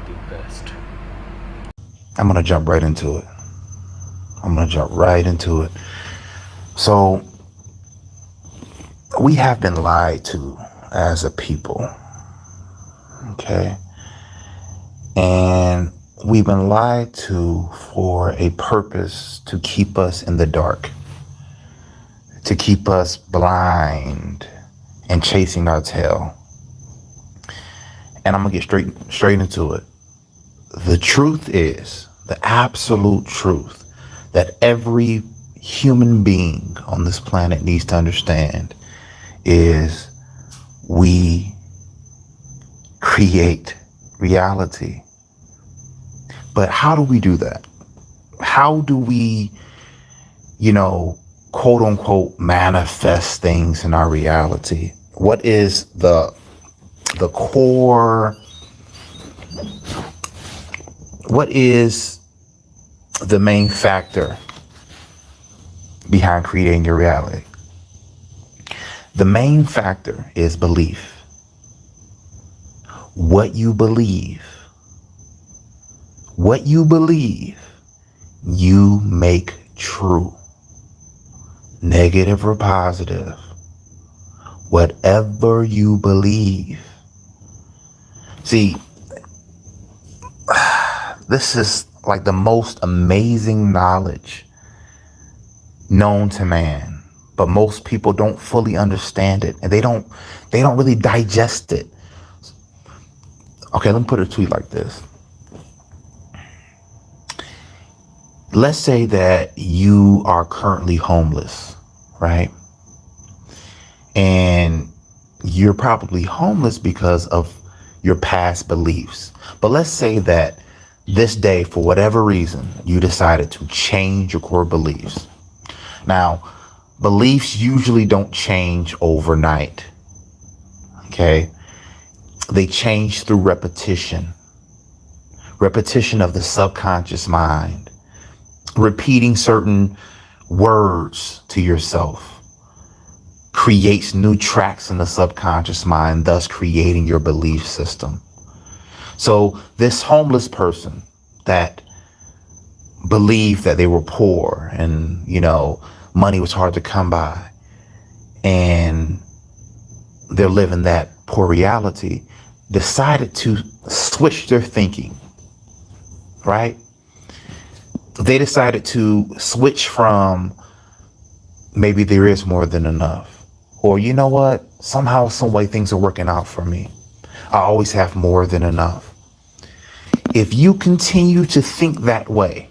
the best. I'm going to jump right into it. So we have been lied to as a people. Okay. And we've been lied to for a purpose to keep us in the dark, to keep us blind and chasing our tail. And I'm going to get straight into it. The truth is, the absolute truth that every human being on this planet needs to understand is we create reality. But how do we do that? How do we, quote unquote, manifest things in our reality? What is the core? What is the main factor behind creating your reality? The main factor is belief. What you believe, you make true. Negative or positive, whatever you believe. See, this is like the most amazing knowledge known to man, but most people don't fully understand it, and they don't really digest it. Okay, let me put it to you like this. Let's say that you are currently homeless, right? And you're probably homeless because of your past beliefs. But let's say that this day, for whatever reason, you decided to change your core beliefs. Now, beliefs usually don't change overnight. Okay? They change through repetition of the subconscious mind, repeating certain words to yourself creates new tracks in the subconscious mind, thus creating your belief system. So this homeless person that believed that they were poor and, money was hard to come by, and they're living that poor reality, decided to switch their thinking, right? They decided to switch from maybe there is more than enough, or you know what, somehow, some way things are working out for me. I always have more than enough. If you continue to think that way,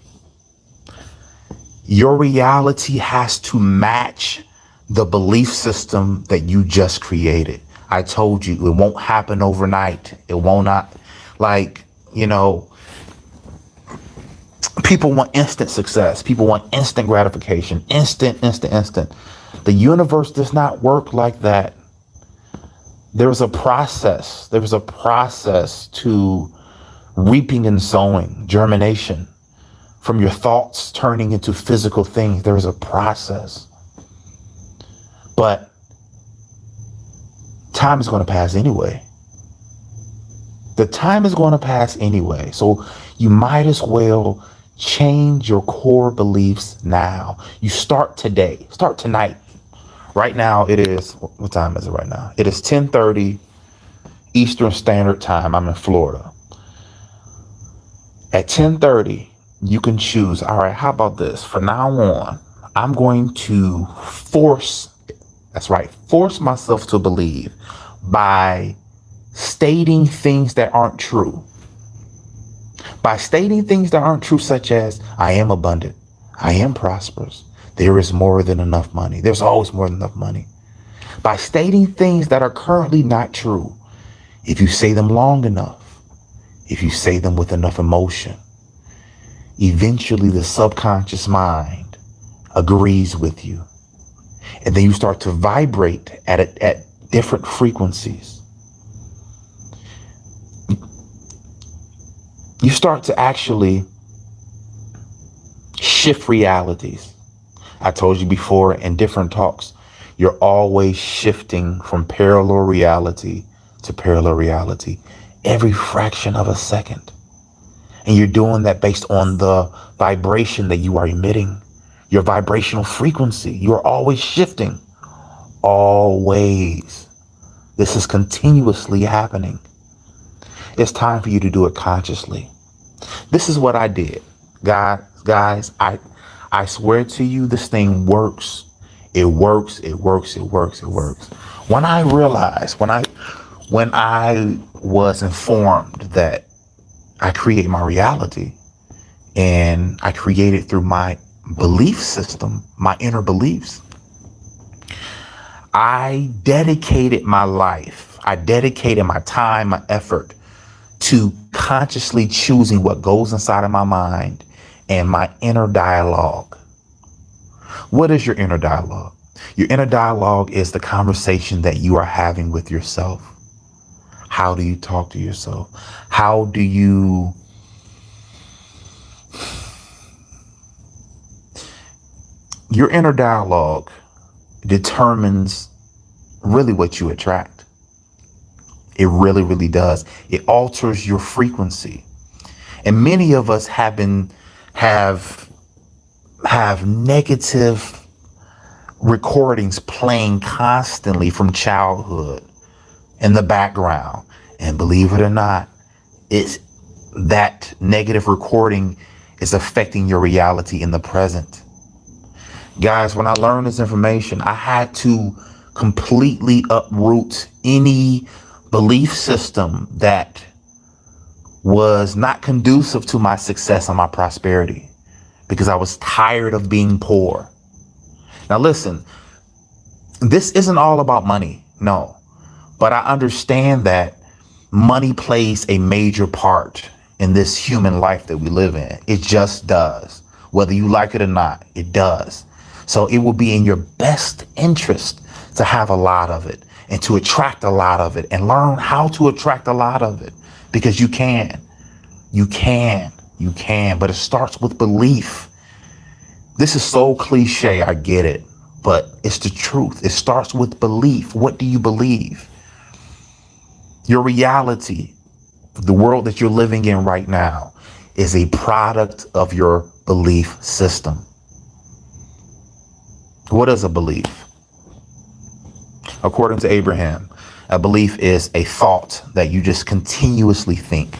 your reality has to match the belief system that you just created. I told you it won't happen overnight. It will not, people want instant success. People want instant gratification, instant. The universe does not work like that. There's a process. There's a process to reaping and sowing, germination, from your thoughts turning into physical things. There is a process. But time is going to pass anyway. The time is going to pass anyway. So you might as well change your core beliefs now. You start today. Start tonight. Right now it is, what time is it right now? It is 10:30 Eastern Standard Time. I'm in Florida. At 10:30, you can choose, all right, how about this? From now on, I'm going to force myself to believe by stating things that aren't true. By stating things that aren't true, such as, I am abundant, I am prosperous, there is more than enough money, there's always more than enough money. By stating things that are currently not true, if you say them long enough, if you say them with enough emotion, eventually the subconscious mind agrees with you. And then you start to vibrate at different frequencies. You start to actually shift realities. I told you before in different talks, you're always shifting from parallel reality to parallel reality every fraction of a second. And you're doing that based on the vibration that you are emitting, your vibrational frequency. You are always shifting. Always. This is continuously happening. It's time for you to do it consciously. This is what I did. Guys, I swear to you, this thing works. It works. It works. It works. It works. When I realized, when I was informed that I create my reality and I create it through my belief system, my inner beliefs, I dedicated my life. I dedicated my time, my effort to consciously choosing what goes inside of my mind and my inner dialogue. What is your inner dialogue? Your inner dialogue is the conversation that you are having with yourself. How do you talk to yourself? How do you your inner dialogue determines really what you attract. It really, really does. It alters your frequency. And many of us have negative recordings playing constantly from childhood in the background. And believe it or not, it's that negative recording is affecting your reality in the present. Guys, when I learned this information, I had to completely uproot any belief system that was not conducive to my success and my prosperity, because I was tired of being poor. Now, listen, this isn't all about money. No, but I understand that money plays a major part in this human life that we live in. It just does. Whether you like it or not, it does. So it will be in your best interest to have a lot of it and to attract a lot of it and learn how to attract a lot of it, because you can, but it starts with belief. This is so cliche. I get it, but it's the truth. It starts with belief. What do you believe? Your reality, the world that you're living in right now, is a product of your belief system. What is a belief? According to Abraham, a belief is a thought that you just continuously think.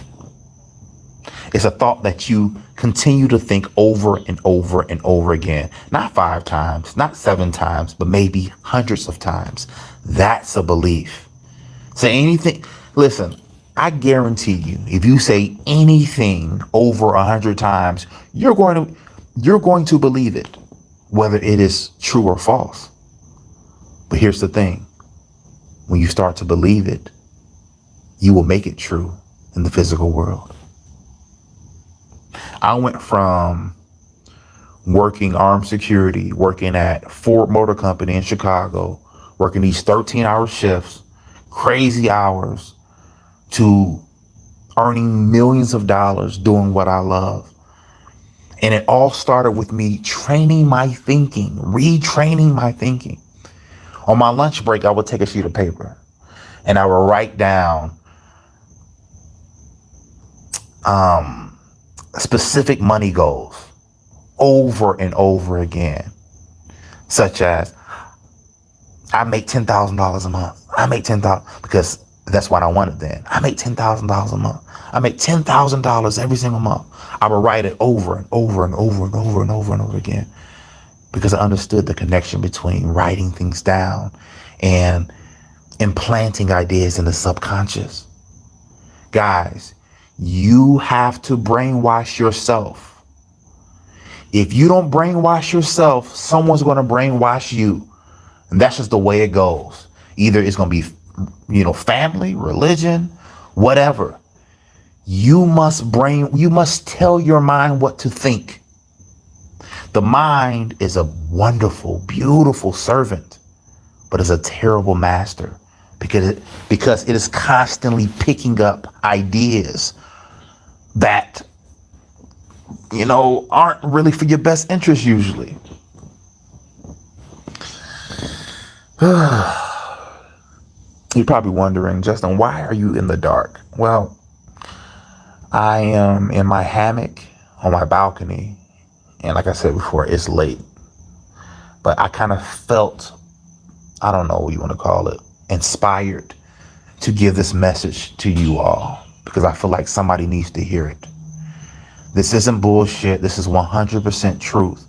It's a thought that you continue to think over and over and over again. Not 5 times, not 7 times, but maybe hundreds of times. That's a belief. Say anything. Listen, I guarantee you, if you say anything over 100 times, you're going to believe it, whether it is true or false. But here's the thing. When you start to believe it, you will make it true in the physical world. I went from working armed security, working at Ford Motor Company in Chicago, working these 13-hour shifts, crazy hours, to earning millions of dollars doing what I love. And it all started with me training my thinking, retraining my thinking. On my lunch break, I would take a sheet of paper and I would write down specific money goals over and over again, such as I make $10,000 a month. I make $10,000 because that's what I wanted then. I make $10,000 a month. I make $10,000 every single month. I would write it over and over and over and over and over and over again, because I understood the connection between writing things down and implanting ideas in the subconscious. Guys, you have to brainwash yourself. If you don't brainwash yourself, someone's going to brainwash you. And that's just the way it goes. Either it's going to be, family, religion, whatever. You must tell your mind what to think. The mind is a wonderful, beautiful servant, but is a terrible master, because it is constantly picking up ideas that, aren't really for your best interest usually. You're probably wondering, Justin, why are you in the dark? Well, I am in my hammock on my balcony. And like I said before, it's late. But I kind of felt, I don't know what you want to call it, inspired to give this message to you all, because I feel like somebody needs to hear it. This isn't bullshit. This is 100% truth.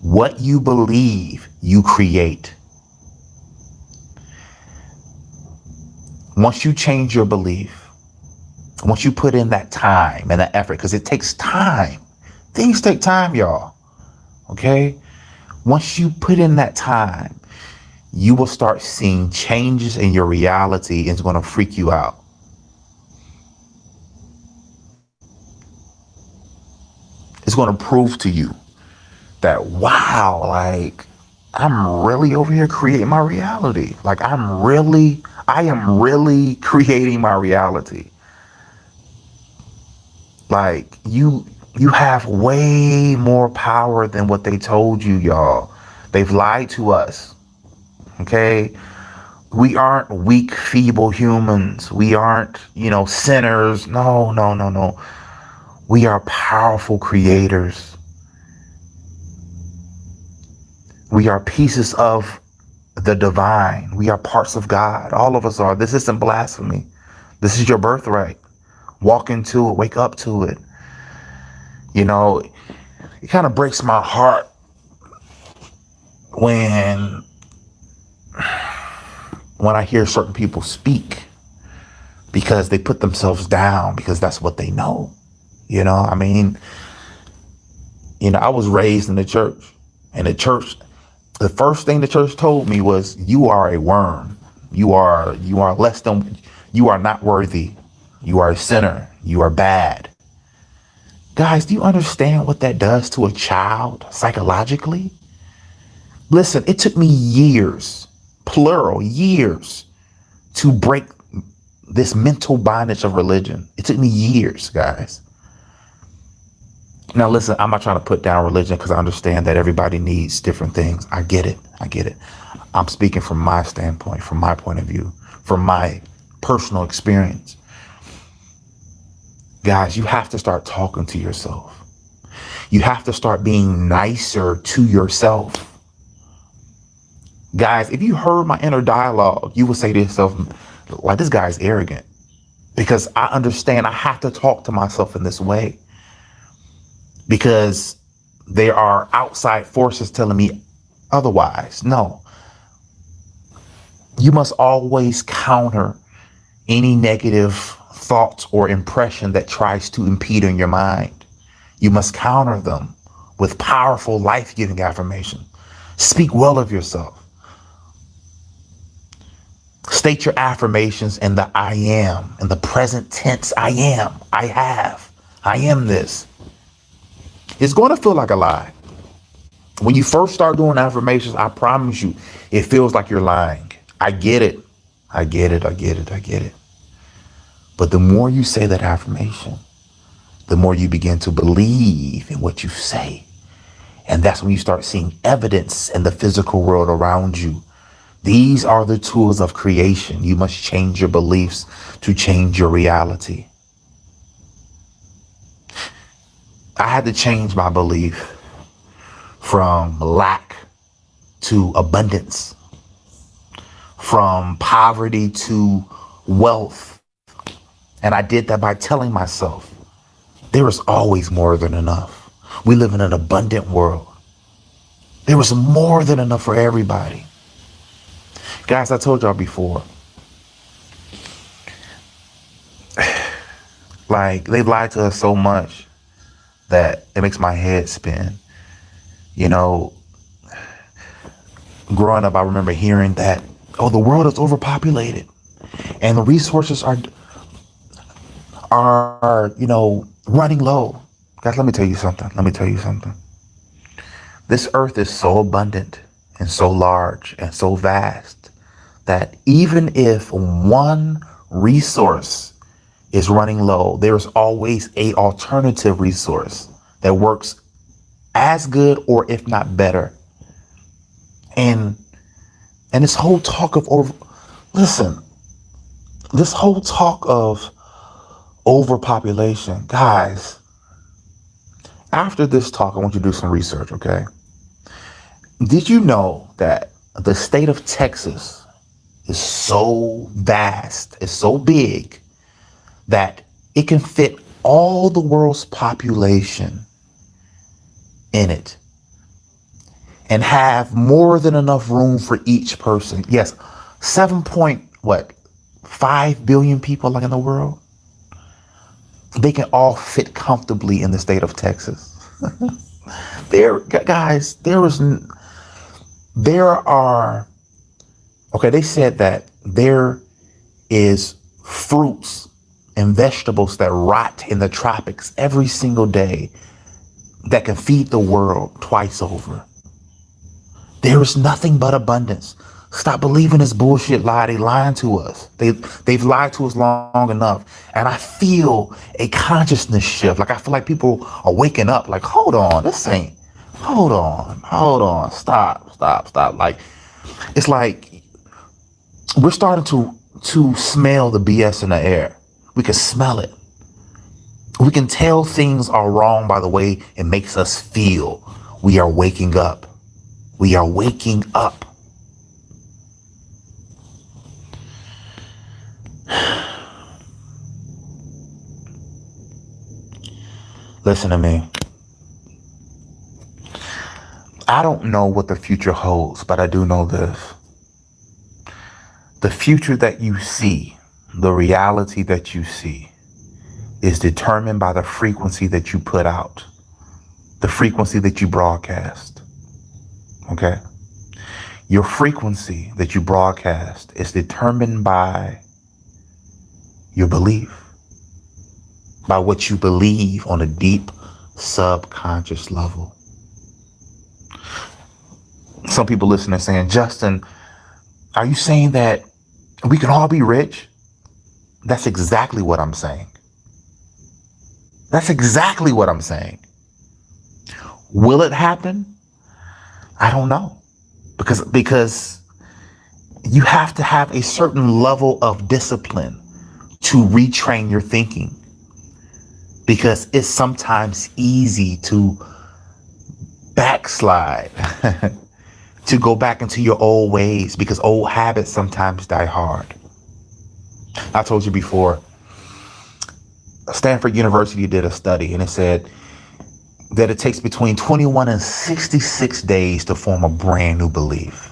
What you believe, you create. Once you change your belief, once you put in that time and that effort, because it takes time. Things take time, y'all. Okay? Once you put in that time, you will start seeing changes in your reality, and it's going to freak you out. It's going to prove to you that, wow, like, I'm really over here creating my reality. Like, I am really creating my reality. Like, you have way more power than what they told you, y'all. They've lied to us. Okay? We aren't weak, feeble humans. We aren't, sinners. No. We are powerful creators. We are pieces of the divine. We are parts of God. All of us are. This isn't blasphemy. This is your birthright. Walk into it. Wake up to it. It kind of breaks my heart when I hear certain people speak, because they put themselves down because that's what they know. I was raised in the church, and the first thing the church told me was, you are a worm. You are less than, you are not worthy. You are a sinner. You are bad. Guys, do you understand what that does to a child psychologically? Listen, it took me years, plural years, to break this mental bondage of religion. It took me years, guys. Now, listen, I'm not trying to put down religion, because I understand that everybody needs different things. I get it. I'm speaking from my standpoint, from my point of view, from my personal experience. Guys, you have to start talking to yourself. You have to start being nicer to yourself. Guys, if you heard my inner dialogue, you would say to yourself, like, this guy's arrogant. Because I understand I have to talk to myself in this way. Because there are outside forces telling me otherwise. No. You must always counter any negative thoughts or impression that tries to impede on your mind. You must counter them with powerful, life-giving affirmation. Speak well of yourself. State your affirmations in the I am, in the present tense. I am, I have, I am this. It's going to feel like a lie. When you first start doing affirmations, I promise you, it feels like you're lying. I get it. But the more you say that affirmation, the more you begin to believe in what you say. And that's when you start seeing evidence in the physical world around you. These are the tools of creation. You must change your beliefs to change your reality. I had to change my belief from lack to abundance, from poverty to wealth. And I did that by telling myself, there is always more than enough. We live in an abundant world. There was more than enough for everybody. Guys, I told y'all before, like, they lied to us so much that it makes my head spin. Growing up, I remember hearing that, the world is overpopulated and the resources are running low. Guys, let me tell you something. This earth is so abundant and so large and so vast that even if one resource is running low, there is always a alternative resource that works as good or if not better. And this whole talk of Overpopulation. Guys, after this talk, I want you to do some research, okay? Did you know that the state of Texas is so vast, it's so big, that it can fit all the world's population in it and have more than enough room for each person? Yes, 7.5 billion people like in the world. They can all fit comfortably in the state of Texas. There, guys, they said that there is fruits and vegetables that rot in the tropics every single day that can feed the world twice over. There is nothing but abundance. Stop believing this bullshit lie. They lying to us. They've lied to us long enough. And I feel a consciousness shift. Like I feel like people are waking up. Like, hold on, hold on, stop. Like, it's like we're starting to smell the BS in the air. We can smell it. We can tell things are wrong by the way it makes us feel. We are waking up. We are waking up. Listen to me. I don't know what the future holds, but I do know this. The future that you see, the reality that you see, is determined by the frequency that you put out, the frequency that you broadcast. Okay? Your frequency that you broadcast is determined by your belief, by what you believe on a deep subconscious level. Some people listening saying, Justin, are you saying that we can all be rich? That's exactly what I'm saying. That's exactly what I'm saying. Will it happen? I don't know. Because you have to have a certain level of discipline to retrain your thinking. Because it's sometimes easy to backslide, to go back into your old ways, because old habits sometimes die hard. I told you before, Stanford University did a study and it said that it takes between 21 and 66 days to form a brand new belief.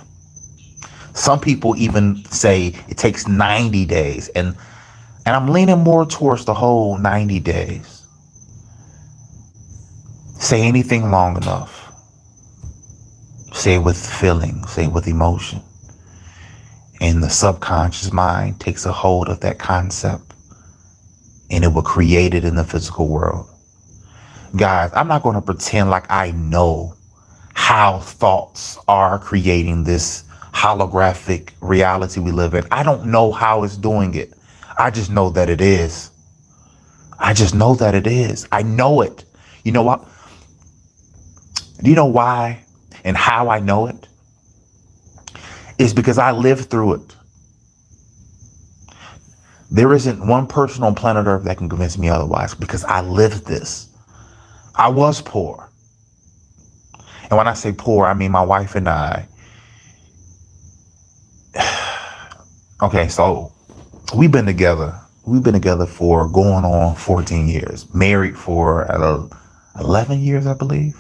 Some people even say it takes 90 days. And I'm leaning more towards the whole 90 days. Say anything long enough. Say it with feeling, say it with emotion. And the subconscious mind takes a hold of that concept and it will create it in the physical world. Guys, I'm not going to pretend like I know how thoughts are creating this holographic reality we live in. I don't know how it's doing it. I just know that it is. I know it. You know what? Do you know why and how I know it? It's because I lived through it. There isn't one person on planet Earth that can convince me otherwise, because I lived this. I was poor. And when I say poor, I mean my wife and I. Okay, so we've been together. We've been together for going on 14 years. Married for 11 years, I believe.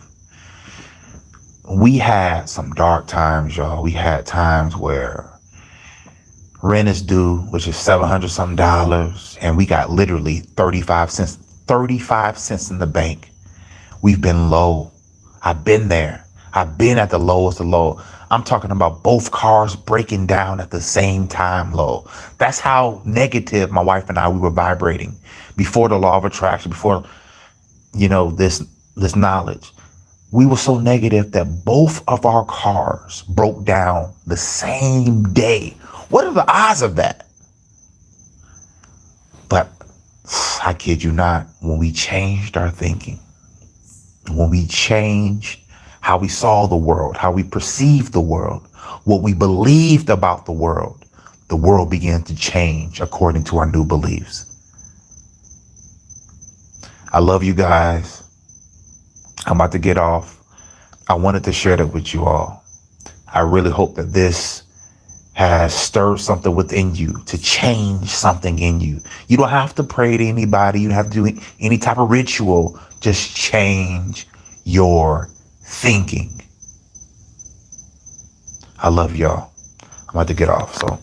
We had some dark times, y'all. We had times where rent is due, which is $700 something, and we got literally 35 cents in the bank. We've been low. I've been there. I've been at the lowest of low. I'm talking about both cars breaking down at the same time low. That's how negative my wife and I, we were vibrating before the law of attraction, before, this knowledge. We were so negative that both of our cars broke down the same day. What are the odds of that? But I kid you not, when we changed our thinking, when we changed how we saw the world, how we perceived the world, what we believed about the world began to change according to our new beliefs. I love you guys. I'm about to get off. I wanted to share that with you all. I really hope that this has stirred something within you to change something in you. You don't have to pray to anybody. You don't have to do any type of ritual. Just change your thinking. I love y'all. I'm about to get off. So